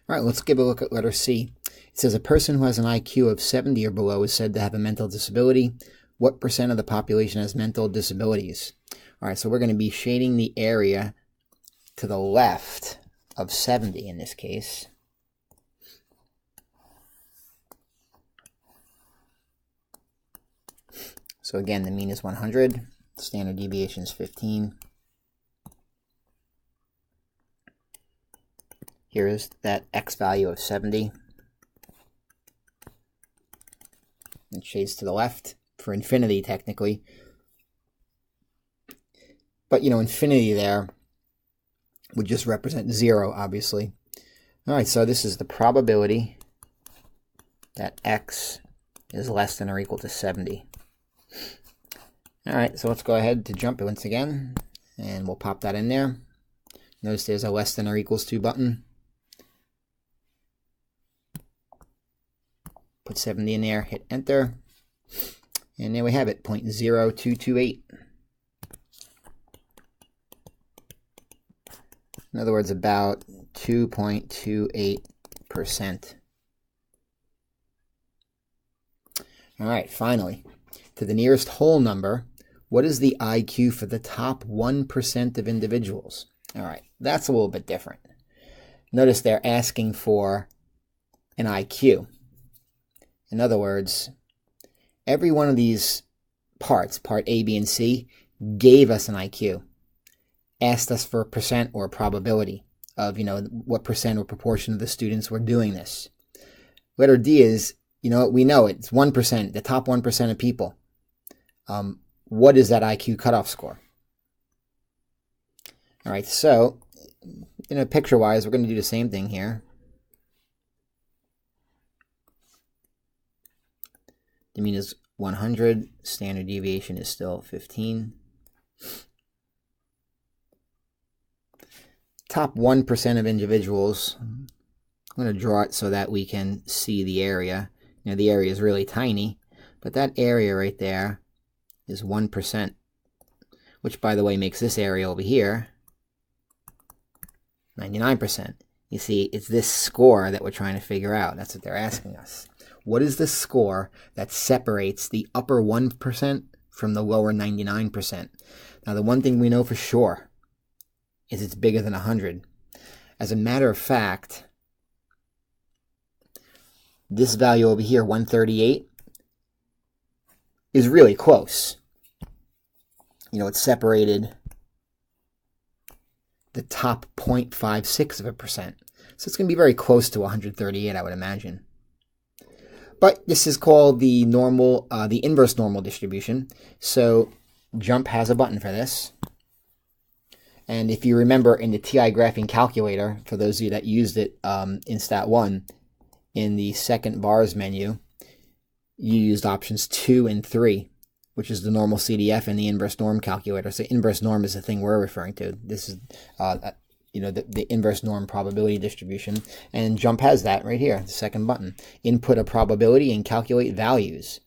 All right, let's give a look at letter C. It says a person who has an IQ of 70 or below is said to have a mental disability. What percent of the population has mental disabilities? All right, so we're going to be shading the area to the left of 70 in this case. So again, the mean is 100, standard deviation is 15. Here is that x value of 70. It shades to the left for infinity, technically. But, you know, infinity there would just represent 0, obviously. All right, so this is the probability that x is less than or equal to 70. All right, so let's go ahead to jump it once again, and we'll pop that in there. Notice there's a less than or equals to button. Put 70 in there, hit enter, and there we have it, 0.0228. In other words, about 2.28%. All right, finally, to the nearest whole number, what is the IQ for the top 1% of individuals? All right, that's a little bit different. Notice they're asking for an IQ. In other words, every one of these parts, part A, B, and C, gave us an IQ. Asked us for a percent or a probability of, you know, what percent or proportion of the students were doing this. Letter D is, you know, we know it's 1%, the top 1% of people. What is that IQ cutoff score? All right, so, you know, picture-wise, we're going to do the same thing here. The mean is 100, standard deviation is still 15. Top 1% of individuals, I'm going to draw it so that we can see the area. You know, the area is really tiny, but that area right there is 1%, which, by the way, makes this area over here 99%. You see, it's this score that we're trying to figure out. That's what they're asking us. What is the score that separates the upper 1% from the lower 99%? Now, the one thing we know for sure is it's bigger than 100. As a matter of fact, this value over here, 138, is really close. You know, it's separated the top 0.56%. So it's going to be very close to 138, I would imagine. But this is called the normal, the inverse normal distribution. So JMP has a button for this. And if you remember in the TI graphing calculator, for those of you that used it in Stat 1, in the second bars menu, you used options 2 and 3, which is the normal CDF and the inverse norm calculator. So inverse norm is the thing we're referring to. This is you know, the inverse norm probability distribution, and JMP has that right here, the second button. Input a probability and calculate values.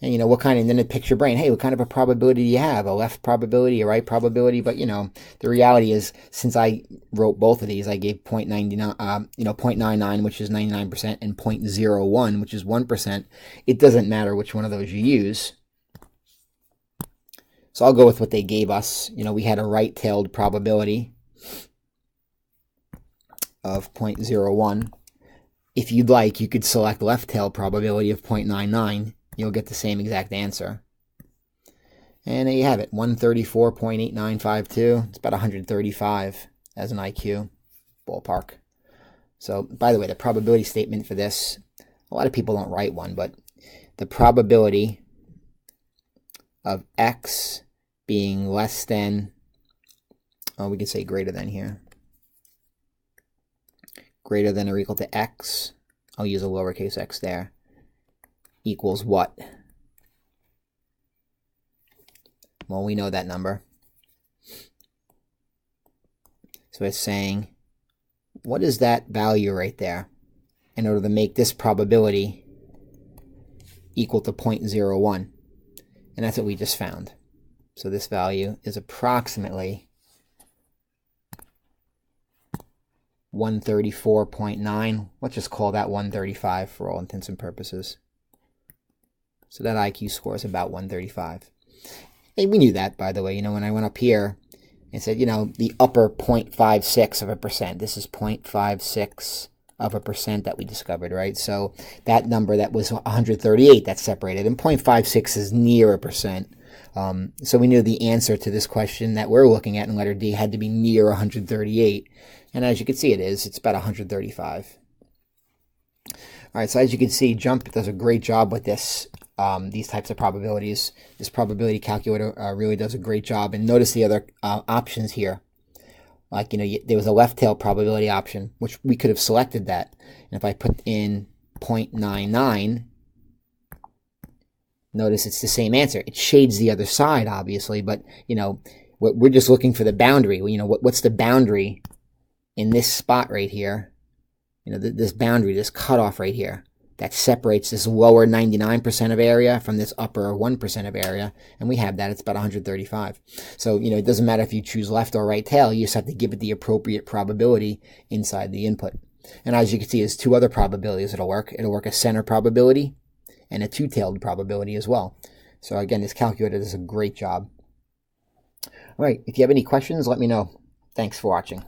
And, you know, what kind of, and then it picks your brain, hey, what kind of a probability do you have? A left probability, a right probability? But, you know, the reality is, since I wrote both of these, I gave 0.99, you know, 0.99, which is 99%, and 0.01, which is 1%. It doesn't matter which one of those you use. So I'll go with what they gave us. You know, we had a right-tailed probability of 0.01. If you'd like, you could select left-tail probability of 0.99. You'll get the same exact answer. And there you have it, 134.8952. It's about 135 as an IQ, ballpark. So, by the way, the probability statement for this, a lot of people don't write one, but the probability of x being less than, we can say greater than here, greater than or equal to x, I'll use a lowercase x there, equals what? Well, we know that number. So it's saying, what is that value right there in order to make this probability equal to 0.01? And that's what we just found. So this value is approximately 134.9. Let's just call that 135 for all intents and purposes. So that IQ score is about 135. And we knew that, by the way, when I went up here and said, the upper 0.56%. This is 0.56% that we discovered, right? So that number that was 138, that's separated, and 0.56 is near a percent. So we knew the answer to this question that we're looking at in letter D had to be near 138. And as you can see, it's about 135. All right, so as you can see, JMP does a great job with this. These types of probabilities. This probability calculator really does a great job. And notice the other options here. Like, there was a left tail probability option, which we could have selected that. And if I put in 0.99, notice it's the same answer. It shades the other side, obviously, but, we're just looking for the boundary. What's the boundary in this spot right here? This boundary, this cutoff right here, that separates this lower 99% of area from this upper 1% of area, and we have that. It's about 135. So, it doesn't matter if you choose left or right tail. You just have to give it the appropriate probability inside the input. And as you can see, there's two other probabilities that'll work. It'll work a center probability and a two-tailed probability as well. So again, this calculator does a great job. All right, if you have any questions, let me know. Thanks for watching.